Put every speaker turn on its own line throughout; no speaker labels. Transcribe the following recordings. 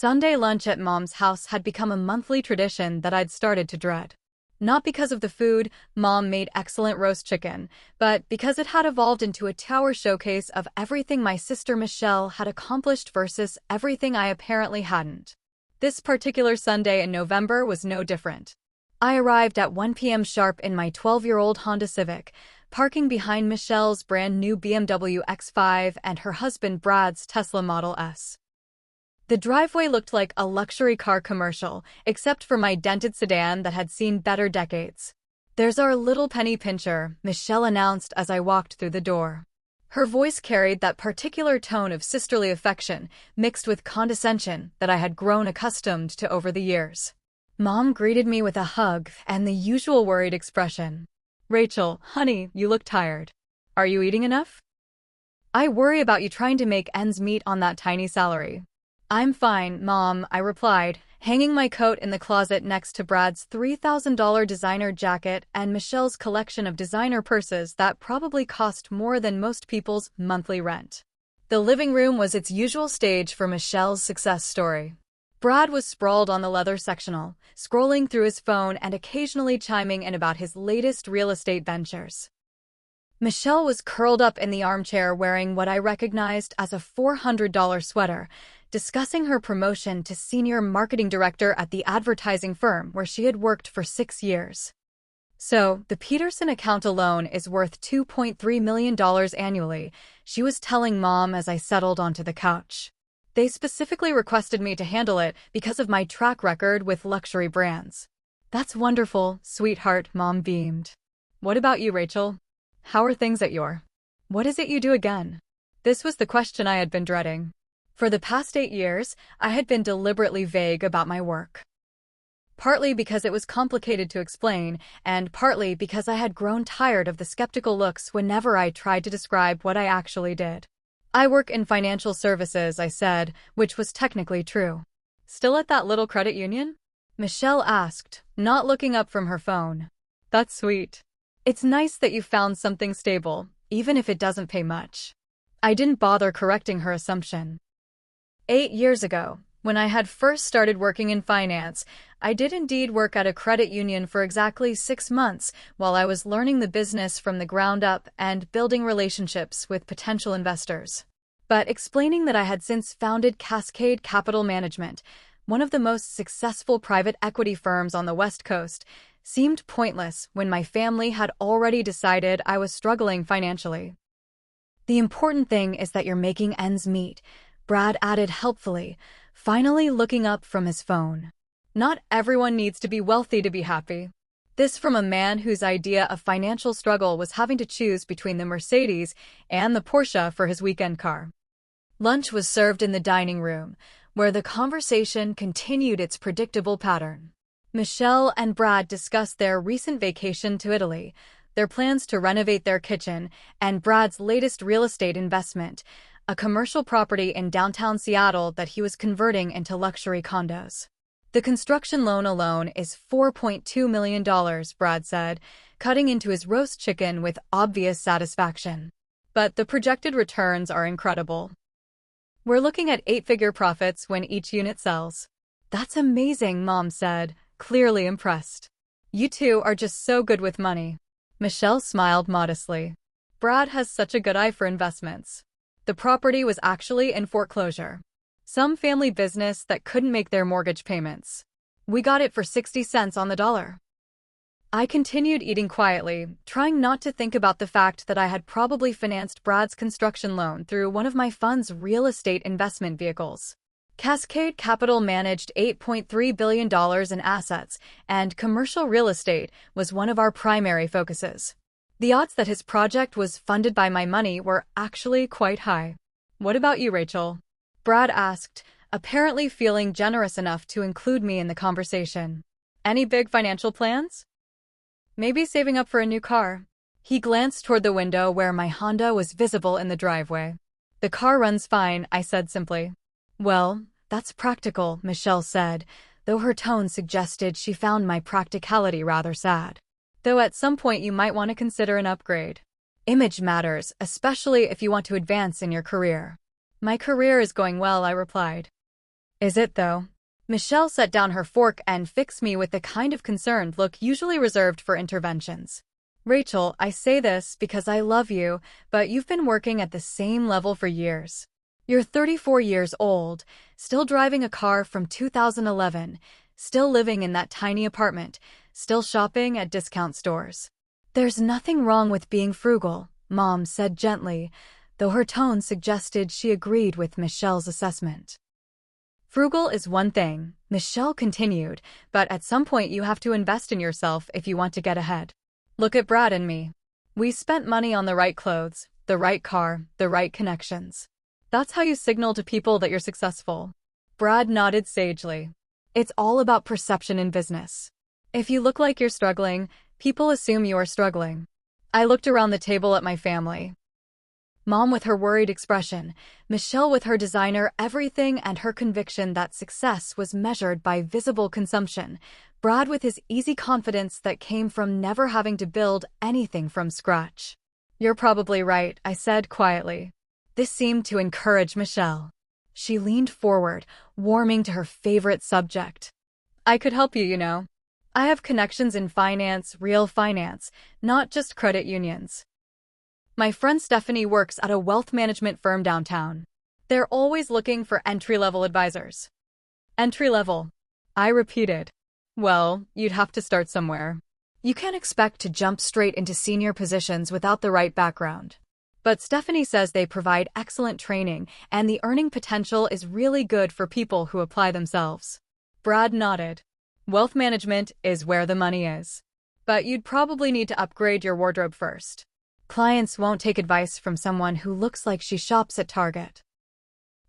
Sunday lunch at Mom's house had become a monthly tradition that I'd started to dread. Not because of the food, Mom made excellent roast chicken, but because it had evolved into a tower showcase of everything my sister Michelle had accomplished versus everything I apparently hadn't. This particular Sunday in November was no different. I arrived at 1 p.m. sharp in my 12-year-old Honda Civic, parking behind Michelle's brand new BMW X5 and her husband Brad's Tesla Model S. The driveway looked like a luxury car commercial, except for my dented sedan that had seen better decades. "There's our little penny pincher," Michelle announced as I walked through the door. Her voice carried that particular tone of sisterly affection, mixed with condescension, that I had grown accustomed to over the years. Mom greeted me with a hug and the usual worried expression. "Rachel, honey, you look tired. Are you eating enough?" "I worry about you trying to make ends meet on that tiny salary." "I'm fine, Mom," I replied, hanging my coat in the closet next to Brad's $3,000 designer jacket and Michelle's collection of designer purses that probably cost more than most people's monthly rent. The living room was its usual stage for Michelle's success story. Brad was sprawled on the leather sectional, scrolling through his phone and occasionally chiming in about his latest real estate ventures. Michelle was curled up in the armchair wearing what I recognized as a $400 sweater, discussing her promotion to senior marketing director at the advertising firm where she had worked for 6 years. "So, the Peterson account alone is worth $2.3 million annually," she was telling Mom as I settled onto the couch. "They specifically requested me to handle it because of my track record with luxury brands." "That's wonderful, sweetheart," Mom beamed. "What about you, Rachel? How are things at your... What is it you do again?" This was the question I had been dreading. For the past 8 years, I had been deliberately vague about my work. Partly because it was complicated to explain, and partly because I had grown tired of the skeptical looks whenever I tried to describe what I actually did. "I work in financial services," I said, which was technically true. "Still at that little credit union?" Michelle asked, not looking up from her phone. "That's sweet. It's nice that you found something stable, even if it doesn't pay much." I didn't bother correcting her assumption. 8 years ago, when I had first started working in finance, I did indeed work at a credit union for exactly 6 months while I was learning the business from the ground up and building relationships with potential investors. But explaining that I had since founded Cascade Capital Management, one of the most successful private equity firms on the West Coast, seemed pointless when my family had already decided I was struggling financially. "The important thing is that you're making ends meet," Brad added helpfully, finally looking up from his phone. "Not everyone needs to be wealthy to be happy." This from a man whose idea of financial struggle was having to choose between the Mercedes and the Porsche for his weekend car. Lunch was served in the dining room, where the conversation continued its predictable pattern. Michelle and Brad discussed their recent vacation to Italy, their plans to renovate their kitchen, and Brad's latest real estate investment, a commercial property in downtown Seattle that he was converting into luxury condos. "The construction loan alone is $4.2 million, Brad said, cutting into his roast chicken with obvious satisfaction. "But the projected returns are incredible. We're looking at 8-figure profits when each unit sells." "That's amazing," Mom said, clearly impressed. "You two are just so good with money." Michelle smiled modestly. "Brad has such a good eye for investments. The property was actually in foreclosure. Some family business that couldn't make their mortgage payments. We got it for 60 cents on the dollar." I continued eating quietly, trying not to think about the fact that I had probably financed Brad's construction loan through one of my fund's real estate investment vehicles. Cascade Capital managed $8.3 billion in assets, and commercial real estate was one of our primary focuses. The odds that his project was funded by my money were actually quite high. "What about you, Rachel?" Brad asked, apparently feeling generous enough to include me in the conversation. "Any big financial plans?" "Maybe saving up for a new car." He glanced toward the window where my Honda was visible in the driveway. "The car runs fine," I said simply. "Well, that's practical," Michelle said, though her tone suggested she found my practicality rather sad. "Though at some point you might want to consider an upgrade. Image matters, especially if you want to advance in your career." "My career is going well," I replied. Is it, though? Michelle set down her fork and fixed me with the kind of concerned look usually reserved for interventions. Rachel, I say this because I love you, but you've been working at the same level for years. You're 34 years old, still driving a car from 2011, still living in that tiny apartment, still shopping at discount stores. There's nothing wrong with being frugal, Mom said gently, though her tone suggested she agreed with Michelle's assessment. Frugal is one thing, Michelle continued, but at some point you have to invest in yourself if you want to get ahead. Look at Brad and me. We spent money on the right clothes, the right car, the right connections. That's how you signal to people that you're successful. Brad nodded sagely. It's all about perception in business. If you look like you're struggling, people assume you are struggling. I looked around the table at my family. Mom with her worried expression, Michelle with her designer everything and her conviction that success was measured by visible consumption, Brad with his easy confidence that came from never having to build anything from scratch. You're probably right, I said quietly. This seemed to encourage Michelle. She leaned forward, warming to her favorite subject. I could help you, you know. I have connections in finance, real finance, not just credit unions. My friend Stephanie works at a wealth management firm downtown. They're always looking for entry-level advisors. Entry-level, I repeated. Well, you'd have to start somewhere. You can't expect to jump straight into senior positions without the right background. But Stephanie says they provide excellent training, and the earning potential is really good for people who apply themselves. Brad nodded. Wealth management is where the money is. But you'd probably need to upgrade your wardrobe first. Clients won't take advice from someone who looks like she shops at Target.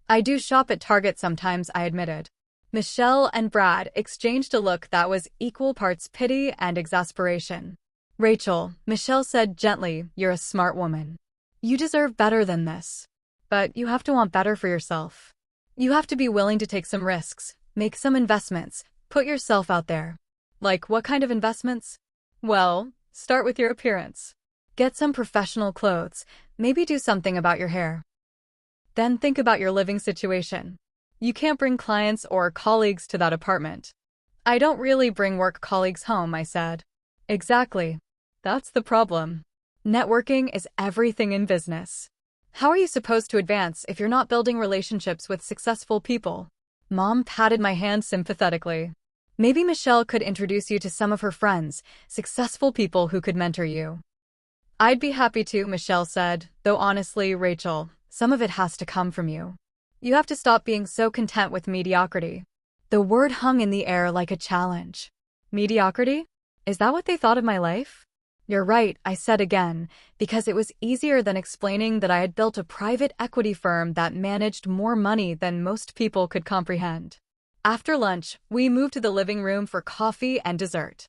I do shop at Target sometimes, I admitted. Michelle and Brad exchanged a look that was equal parts pity and exasperation. Rachel, Michelle said gently, you're a smart woman. You deserve better than this. But you have to want better for yourself. You have to be willing to take some risks, make some investments, put yourself out there. Like what kind of investments? Well, start with your appearance. Get some professional clothes, maybe do something about your hair. Then think about your living situation. You can't bring clients or colleagues to that apartment. I don't really bring work colleagues home, I said. Exactly. That's the problem. Networking is everything in business. How are you supposed to advance if you're not building relationships with successful people? Mom patted my hand sympathetically. Maybe Michelle could introduce you to some of her friends, successful people who could mentor you. I'd be happy to, Michelle said, though honestly, Rachel, some of it has to come from you. You have to stop being so content with mediocrity. The word hung in the air like a challenge. Mediocrity? Is that what they thought of my life? You're right, I said again, because it was easier than explaining that I had built a private equity firm that managed more money than most people could comprehend. After lunch, we moved to the living room for coffee and dessert.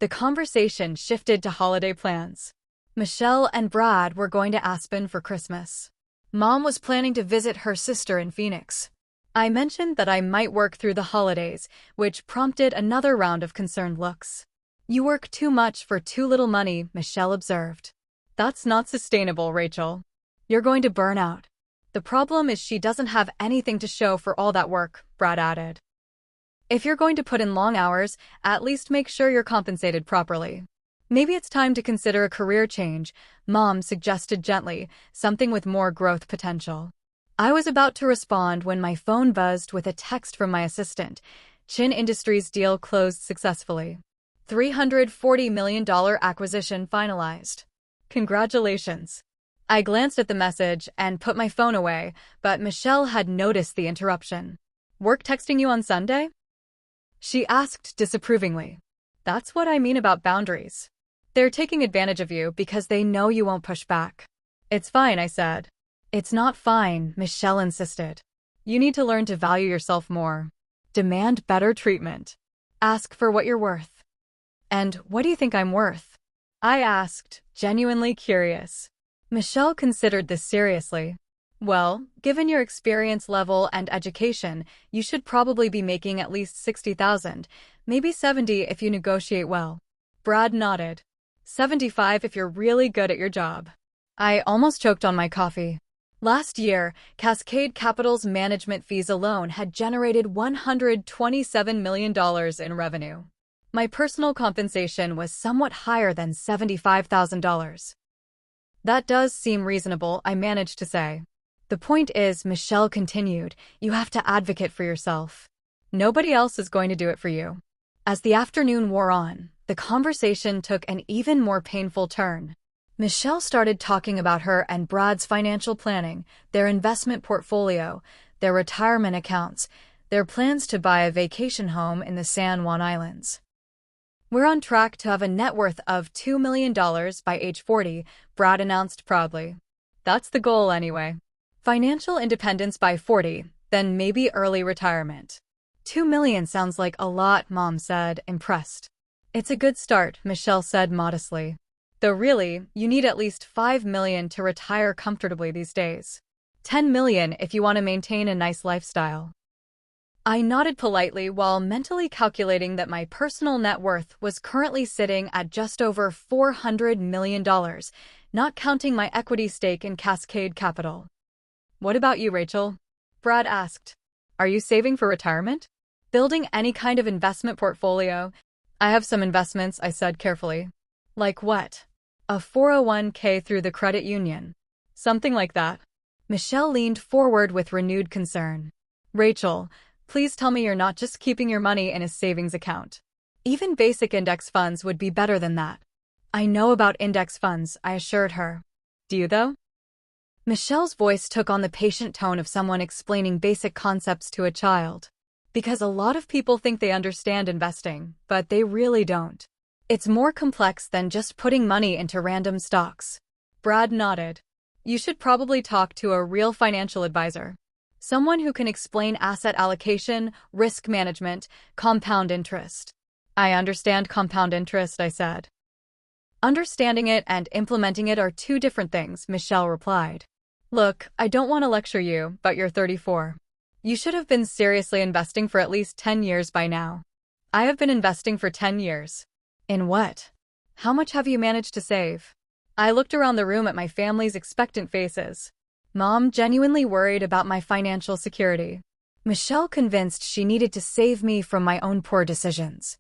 The conversation shifted to holiday plans. Michelle and Brad were going to Aspen for Christmas. Mom was planning to visit her sister in Phoenix. I mentioned that I might work through the holidays, which prompted another round of concerned looks. You work too much for too little money, Michelle observed. That's not sustainable, Rachel. You're going to burn out. The problem is she doesn't have anything to show for all that work, Brad added. If you're going to put in long hours, at least make sure you're compensated properly. Maybe it's time to consider a career change, Mom suggested gently, something with more growth potential. I was about to respond when my phone buzzed with a text from my assistant. Chin Industries deal closed successfully. $340 million acquisition finalized. Congratulations. I glanced at the message and put my phone away, but Michelle had noticed the interruption. Work texting you on Sunday? She asked disapprovingly. That's what I mean about boundaries. They're taking advantage of you because they know you won't push back. It's fine, I said. It's not fine, Michelle insisted. You need to learn to value yourself more. Demand better treatment. Ask for what you're worth. And what do you think I'm worth? I asked, genuinely curious. Michelle considered this seriously. Well, given your experience level and education, you should probably be making at least $60,000, maybe $70 if you negotiate well. Brad nodded. $75 if you're really good at your job. I almost choked on my coffee. Last year, Cascade Capital's management fees alone had generated $127 million in revenue. My personal compensation was somewhat higher than $75,000. That does seem reasonable, I managed to say. The point is, Michelle continued, you have to advocate for yourself. Nobody else is going to do it for you. As the afternoon wore on, the conversation took an even more painful turn. Michelle started talking about her and Brad's financial planning, their investment portfolio, their retirement accounts, their plans to buy a vacation home in the San Juan Islands. We're on track to have a net worth of $2 million by age 40, Brad announced proudly. That's the goal anyway. Financial independence by 40, then maybe early retirement. $2 million sounds like a lot, Mom said, impressed. It's a good start, Michelle said modestly. Though really, you need at least $5 million to retire comfortably these days. $10 million if you want to maintain a nice lifestyle. I nodded politely while mentally calculating that my personal net worth was currently sitting at just over $400 million, not counting my equity stake in Cascade Capital. What about you, Rachel? Brad asked. Are you saving for retirement? Building any kind of investment portfolio? I have some investments, I said carefully. Like what? A 401k through the credit union. Something like that. Michelle leaned forward with renewed concern. Rachel, please tell me you're not just keeping your money in a savings account. Even basic index funds would be better than that. I know about index funds, I assured her. Do you though? Michelle's voice took on the patient tone of someone explaining basic concepts to a child. Because a lot of people think they understand investing, but they really don't. It's more complex than just putting money into random stocks. Brad nodded. You should probably talk to a real financial advisor. Someone who can explain asset allocation, risk management, compound interest. I understand compound interest, I said. Understanding it and implementing it are two different things, Michelle replied. Look, I don't want to lecture you, but you're 34. You should have been seriously investing for at least 10 years by now. I have been investing for 10 years. In what? How much have you managed to save? I looked around the room at my family's expectant faces. Mom genuinely worried about my financial security. Michelle convinced she needed to save me from my own poor decisions.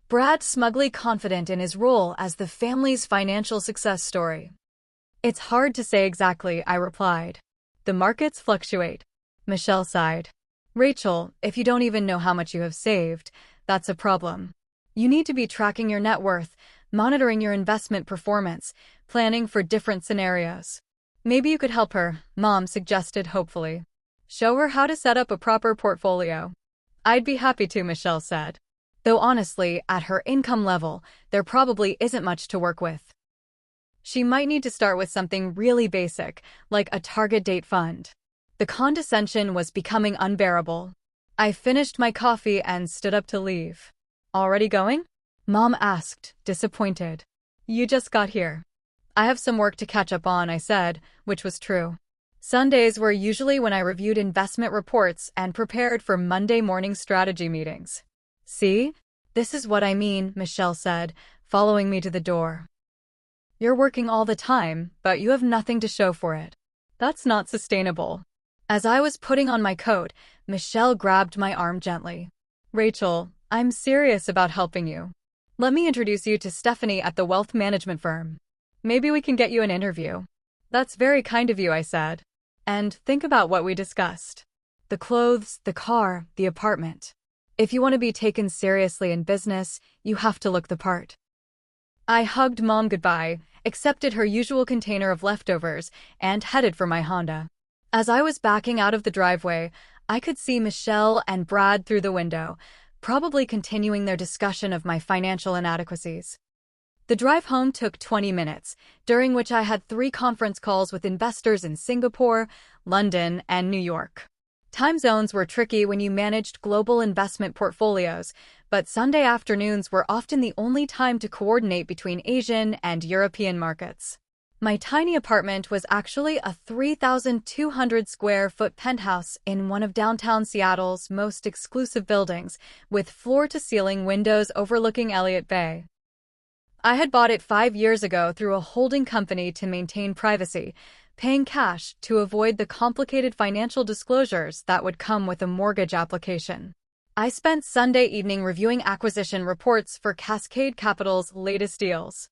Brad smugly confident in his role as the family's financial success story. It's hard to say exactly, I replied. The markets fluctuate. Michelle sighed. Rachel, if you don't even know how much you have saved, that's a problem. You need to be tracking your net worth, monitoring your investment performance, planning for different scenarios. Maybe you could help her, Mom suggested hopefully. Show her how to set up a proper portfolio. I'd be happy to, Michelle said. Though honestly, at her income level, there probably isn't much to work with. She might need to start with something really basic, like a target date fund. The condescension was becoming unbearable. I finished my coffee and stood up to leave. Already going? Mom asked, disappointed. You just got here. I have some work to catch up on, I said, which was true. Sundays were usually when I reviewed investment reports and prepared for Monday morning strategy meetings. See? This is what I mean, Michelle said, following me to the door. You're working all the time, but you have nothing to show for it. That's not sustainable. As I was putting on my coat, Michelle grabbed my arm gently. Rachel, I'm serious about helping you. Let me introduce you to Stephanie at the wealth management firm. Maybe we can get you an interview. That's very kind of you, I said. And think about what we discussed. The clothes, the car, the apartment. If you want to be taken seriously in business, you have to look the part. I hugged Mom goodbye, accepted her usual container of leftovers, and headed for my Honda. As I was backing out of the driveway, I could see Michelle and Brad through the window, probably continuing their discussion of my financial inadequacies. The drive home took 20 minutes, during which I had 3 conference calls with investors in Singapore, London, and New York. Time zones were tricky when you managed global investment portfolios, but Sunday afternoons were often the only time to coordinate between Asian and European markets. My tiny apartment was actually a 3,200 square foot penthouse in one of downtown Seattle's most exclusive buildings, with floor-to-ceiling windows overlooking Elliott Bay. I had bought it 5 years ago through a holding company to maintain privacy, paying cash to avoid the complicated financial disclosures that would come with a mortgage application. I spent Sunday evening reviewing acquisition reports for Cascade Capital's latest deals.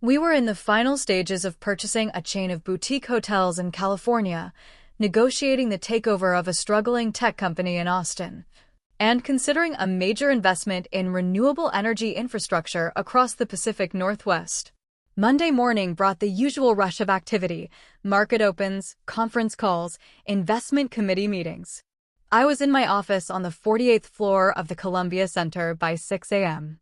We were in the final stages of purchasing a chain of boutique hotels in California, negotiating the takeover of a struggling tech company in Austin, and considering a major investment in renewable energy infrastructure across the Pacific Northwest. Monday morning brought the usual rush of activity: market opens, conference calls, investment committee meetings. I was in my office on the 48th floor of the Columbia Center by 6 a.m.,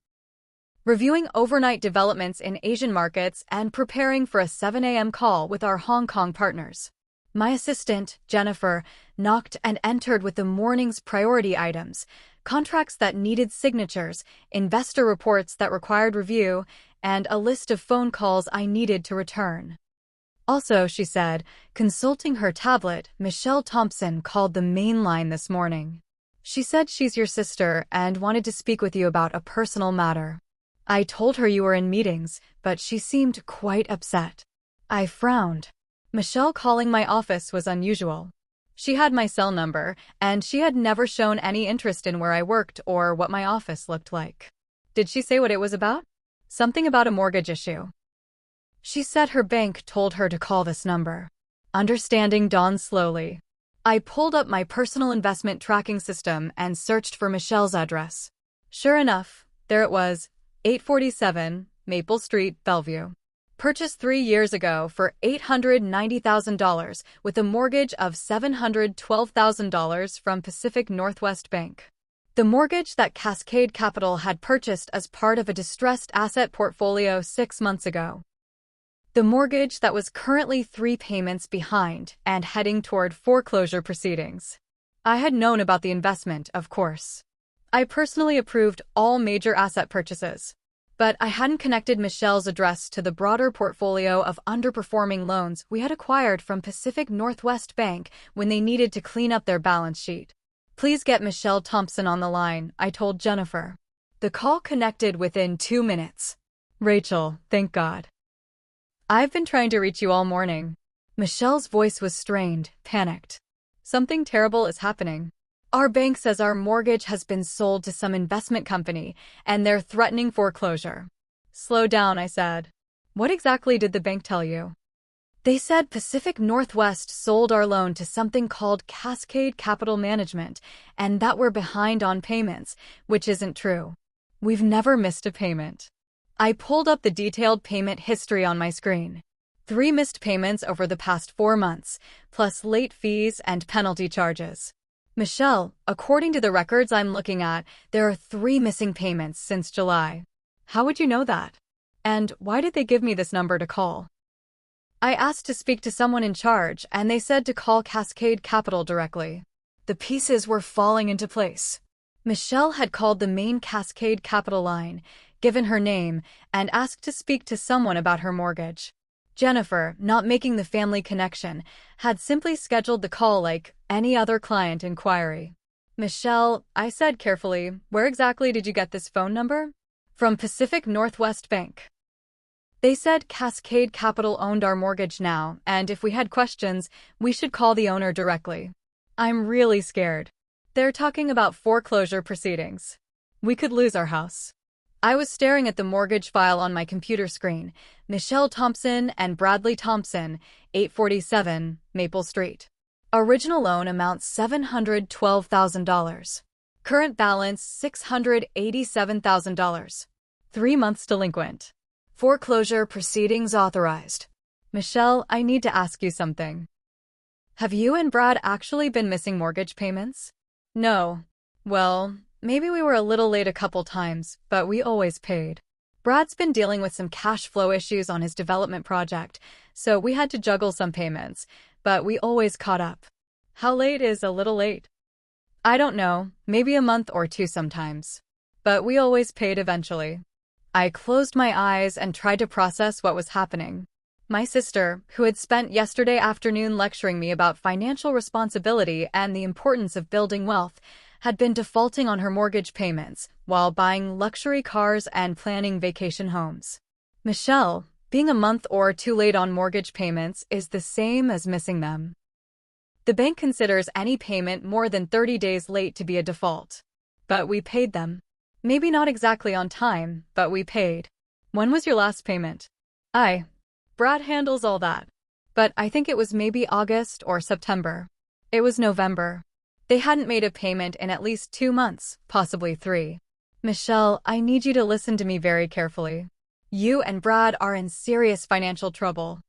reviewing overnight developments in Asian markets and preparing for a 7 a.m. call with our Hong Kong partners. My assistant, Jennifer, knocked and entered with the morning's priority items: contracts that needed signatures, investor reports that required review, and a list of phone calls I needed to return. Also, she said, consulting her tablet, Michelle Thompson called the main line this morning. She said she's your sister and wanted to speak with you about a personal matter. I told her you were in meetings, but she seemed quite upset. I frowned. Michelle calling my office was unusual. She had my cell number, and she had never shown any interest in where I worked or what my office looked like. Did she say what it was about? Something about a mortgage issue. She said her bank told her to call this number. Understanding dawned slowly. I pulled up my personal investment tracking system and searched for Michelle's address. Sure enough, there it was, 847 Maple Street, Bellevue. Purchased 3 years ago for $890,000 with a mortgage of $712,000 from Pacific Northwest Bank. The mortgage that Cascade Capital had purchased as part of a distressed asset portfolio 6 months ago. The mortgage that was currently 3 payments behind and heading toward foreclosure proceedings. I had known about the investment, of course. I personally approved all major asset purchases, but I hadn't connected Michelle's address to the broader portfolio of underperforming loans we had acquired from Pacific Northwest Bank when they needed to clean up their balance sheet. Please get Michelle Thompson on the line, I told Jennifer. The call connected within 2 minutes. Rachel, thank God. I've been trying to reach you all morning. Michelle's voice was strained, panicked. Something terrible is happening. Our bank says our mortgage has been sold to some investment company, and they're threatening foreclosure. Slow down, I said. What exactly did the bank tell you? They said Pacific Northwest sold our loan to something called Cascade Capital Management, and that we're behind on payments, which isn't true. We've never missed a payment. I pulled up the detailed payment history on my screen. 3 missed payments over the past 4 months, plus late fees and penalty charges. Michelle, according to the records I'm looking at, there are 3 missing payments since July. How would you know that? And why did they give me this number to call? I asked to speak to someone in charge, and they said to call Cascade Capital directly. The pieces were falling into place. Michelle had called the main Cascade Capital line, given her name, and asked to speak to someone about her mortgage. Jennifer, not making the family connection, had simply scheduled the call like any other client inquiry. Michelle, I said carefully, where exactly did you get this phone number? From Pacific Northwest Bank. They said Cascade Capital owned our mortgage now, and if we had questions, we should call the owner directly. I'm really scared. They're talking about foreclosure proceedings. We could lose our house. I was staring at the mortgage file on my computer screen. Michelle Thompson and Bradley Thompson, 847 Maple Street. Original loan amount $712,000. Current balance $687,000. 3 months delinquent. Foreclosure proceedings authorized. Michelle, I need to ask you something. Have you and Brad actually been missing mortgage payments? No. Well, maybe we were a little late a couple times, but we always paid. Brad's been dealing with some cash flow issues on his development project, so we had to juggle some payments, but we always caught up. How late is a little late? I don't know, maybe a month or 2 sometimes. But we always paid eventually. I closed my eyes and tried to process what was happening. My sister, who had spent yesterday afternoon lecturing me about financial responsibility and the importance of building wealth, had been defaulting on her mortgage payments while buying luxury cars and planning vacation homes. Michelle, Being a month or two late on mortgage payments is the same as missing them. The bank considers any payment more than 30 days late to be a default. But we paid them. Maybe not exactly on time, but we paid. When was your last payment? Brad handles all that. But I think it was maybe August or September. It was November. They hadn't made a payment in at least 2 months, possibly 3. Michelle, I need you to listen to me very carefully. You and Brad are in serious financial trouble.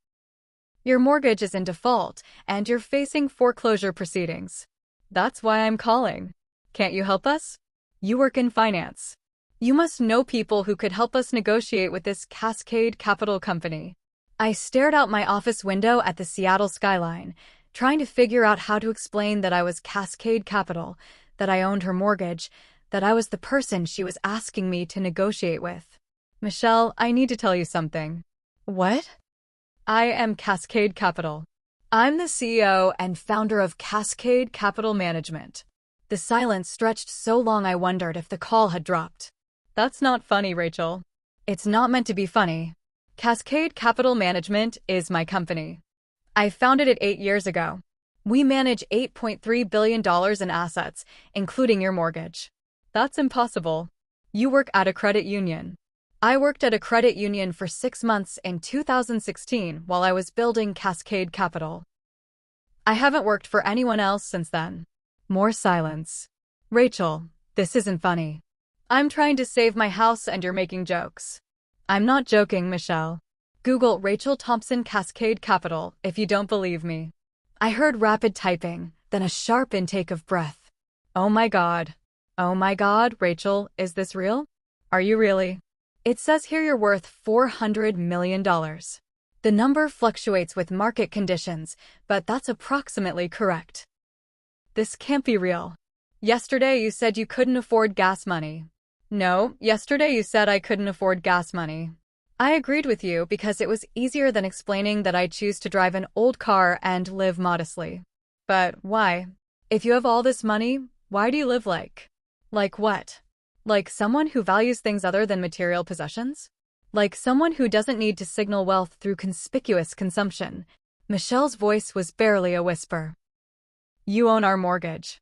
Your mortgage is in default, and you're facing foreclosure proceedings. That's why I'm calling. Can't you help us? You work in finance. You must know people who could help us negotiate with this Cascade Capital company. I stared out my office window at the Seattle skyline, trying to figure out how to explain that I was Cascade Capital, that I owned her mortgage, that I was the person she was asking me to negotiate with. Michelle, I need to tell you something. What? I am Cascade Capital. I'm the CEO and founder of Cascade Capital Management. The silence stretched so long I wondered if the call had dropped. That's not funny, Rachel. It's not meant to be funny. Cascade Capital Management is my company. I founded it 8 years ago. We manage $8.3 billion in assets, including your mortgage. That's impossible. You work at a credit union. I worked at a credit union for 6 months in 2016 while I was building Cascade Capital. I haven't worked for anyone else since then. More silence. Rachel, this isn't funny. I'm trying to save my house and you're making jokes. I'm not joking, Michelle. Google Rachel Thompson Cascade Capital if you don't believe me. I heard rapid typing, then a sharp intake of breath. Oh my God. Oh my God, Rachel, is this real? Are you really? It says here you're worth $400 million. The number fluctuates with market conditions, but that's approximately correct. This can't be real. Yesterday you said you couldn't afford gas money. No, yesterday you said I couldn't afford gas money. I agreed with you because it was easier than explaining that I choose to drive an old car and live modestly. But why? If you have all this money, why do you live like? Like what? Like someone who values things other than material possessions? Like someone who doesn't need to signal wealth through conspicuous consumption. Michelle's voice was barely a whisper. You own our mortgage.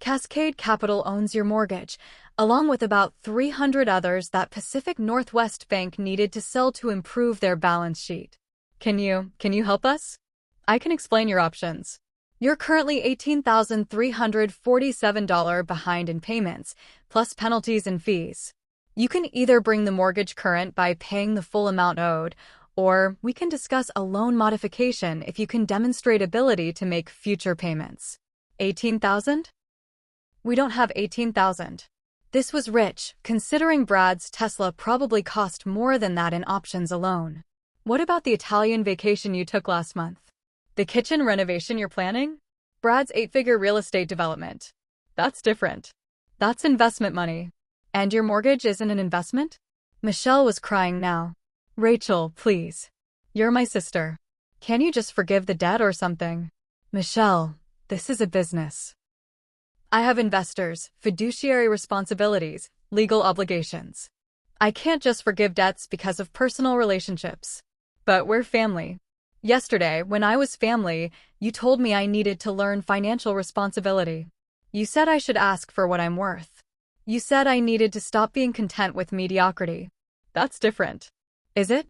Cascade Capital owns your mortgage, along with about 300 others that Pacific Northwest Bank needed to sell to improve their balance sheet. Can you help us? I can explain your options. You're currently $18,347 behind in payments, plus penalties and fees. You can either bring the mortgage current by paying the full amount owed, or we can discuss a loan modification if you can demonstrate ability to make future payments. 18,000? We don't have 18,000. This was rich, considering Brad's Tesla probably cost more than that in options alone. What about the Italian vacation you took last month? The kitchen renovation you're planning? Brad's 8-figure real estate development. That's different. That's investment money. And your mortgage isn't an investment? Michelle was crying now. Rachel, please. You're my sister. Can you just forgive the debt or something? Michelle, this is a business. I have investors, fiduciary responsibilities, legal obligations. I can't just forgive debts because of personal relationships. But we're family. Yesterday, when I was family, you told me I needed to learn financial responsibility. You said I should ask for what I'm worth. You said I needed to stop being content with mediocrity. That's different. Is it?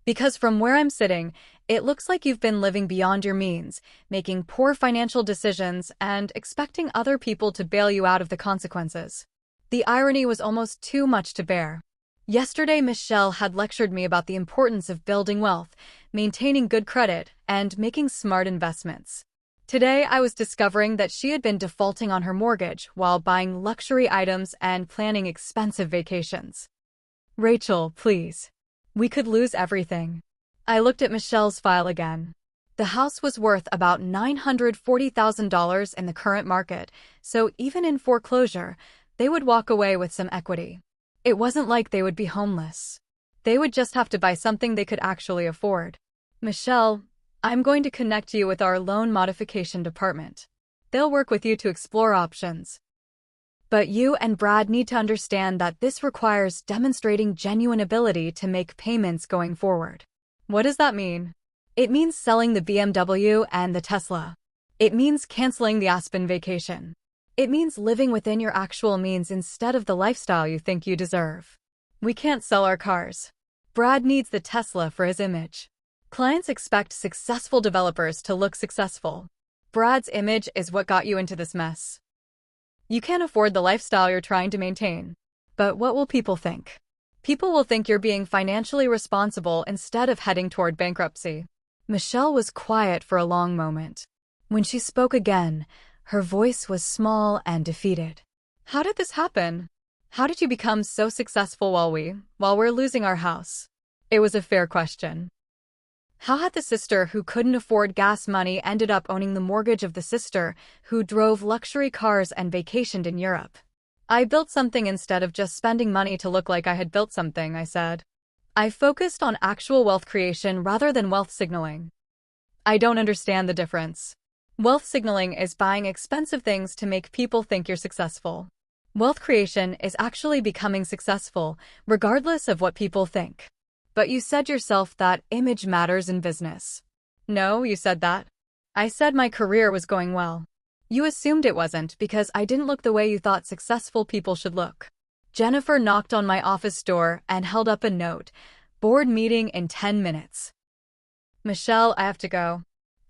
Because from where I'm sitting, it looks like you've been living beyond your means, making poor financial decisions and expecting other people to bail you out of the consequences. The irony was almost too much to bear. Yesterday, Michelle had lectured me about the importance of building wealth, maintaining good credit, and making smart investments. Today, I was discovering that she had been defaulting on her mortgage while buying luxury items and planning expensive vacations. Rachel, please. We could lose everything. I looked at Michelle's file again. The house was worth about $940,000 in the current market, so even in foreclosure, they would walk away with some equity. It wasn't like they would be homeless. They would just have to buy something they could actually afford. Michelle, I'm going to connect you with our loan modification department. They'll work with you to explore options. But you and Brad need to understand that this requires demonstrating genuine ability to make payments going forward. What does that mean? It means selling the BMW and the Tesla. It means canceling the Aspen vacation. It means living within your actual means instead of the lifestyle you think you deserve. We can't sell our cars. Brad needs the Tesla for his image. Clients expect successful developers to look successful. Brad's image is what got you into this mess. You can't afford the lifestyle you're trying to maintain. But what will people think? People will think you're being financially responsible instead of heading toward bankruptcy. Michelle was quiet for a long moment. When she spoke again, her voice was small and defeated. How did this happen? How did you become so successful while we're losing our house? It was a fair question. How had the sister who couldn't afford gas money ended up owning the mortgage of the sister who drove luxury cars and vacationed in Europe? I built something instead of just spending money to look like I had built something, I said. I focused on actual wealth creation rather than wealth signaling. I don't understand the difference. Wealth signaling is buying expensive things to make people think you're successful. Wealth creation is actually becoming successful, regardless of what people think. But you said yourself that image matters in business. No, you said that. I said my career was going well. You assumed it wasn't because I didn't look the way you thought successful people should look. Jennifer knocked on my office door and held up a note. Board meeting in 10 minutes. Michelle, I have to go.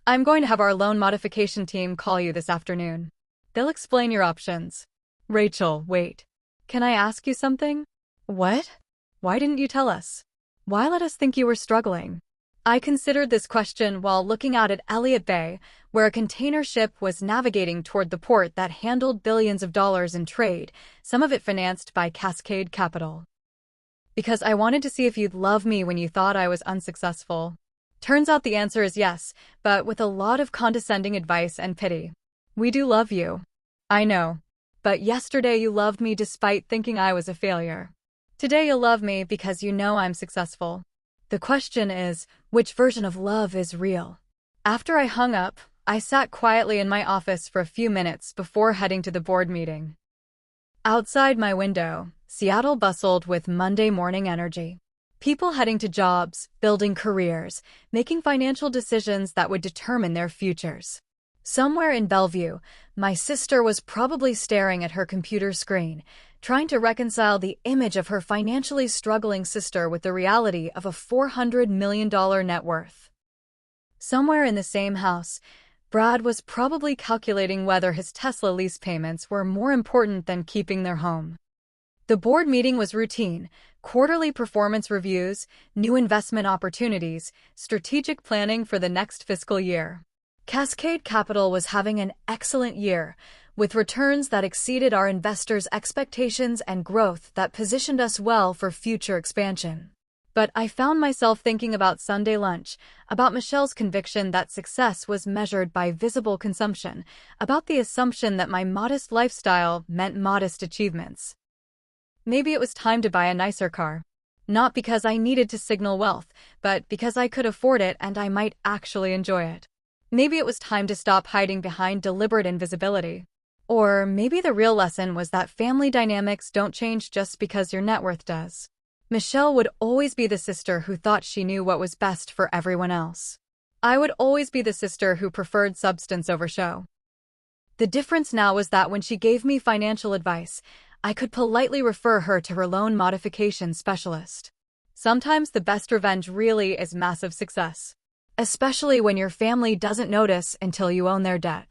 I'm going to have our loan modification team call you this afternoon. They'll explain your options. Rachel, wait. Can I ask you something? What? Why didn't you tell us? Why let us think you were struggling? I considered this question while looking out at Elliott Bay, where a container ship was navigating toward the port that handled billions of dollars in trade, some of it financed by Cascade Capital. Because I wanted to see if you'd love me when you thought I was unsuccessful. Turns out the answer is yes, but with a lot of condescending advice and pity. We do love you. I know. But yesterday you loved me despite thinking I was a failure. Today you'll love me because you know I'm successful. The question is, which version of love is real? After I hung up, I sat quietly in my office for a few minutes before heading to the board meeting. Outside my window, Seattle bustled with Monday morning energy. People heading to jobs, building careers, making financial decisions that would determine their futures. Somewhere in Bellevue, my sister was probably staring at her computer screen, trying to reconcile the image of her financially struggling sister with the reality of a $400 million net worth. Somewhere in the same house, Brad was probably calculating whether his Tesla lease payments were more important than keeping their home. The board meeting was routine: quarterly performance reviews, new investment opportunities, strategic planning for the next fiscal year. Cascade Capital was having an excellent year, with returns that exceeded our investors' expectations and growth that positioned us well for future expansion. But I found myself thinking about Sunday lunch, about Michelle's conviction that success was measured by visible consumption, about the assumption that my modest lifestyle meant modest achievements. Maybe it was time to buy a nicer car. Not because I needed to signal wealth, but because I could afford it and I might actually enjoy it. Maybe it was time to stop hiding behind deliberate invisibility. Or maybe the real lesson was that family dynamics don't change just because your net worth does. Michelle would always be the sister who thought she knew what was best for everyone else. I would always be the sister who preferred substance over show. The difference now was that when she gave me financial advice, I could politely refer her to her loan modification specialist. Sometimes the best revenge really is massive success. Especially when your family doesn't notice until you own their debt.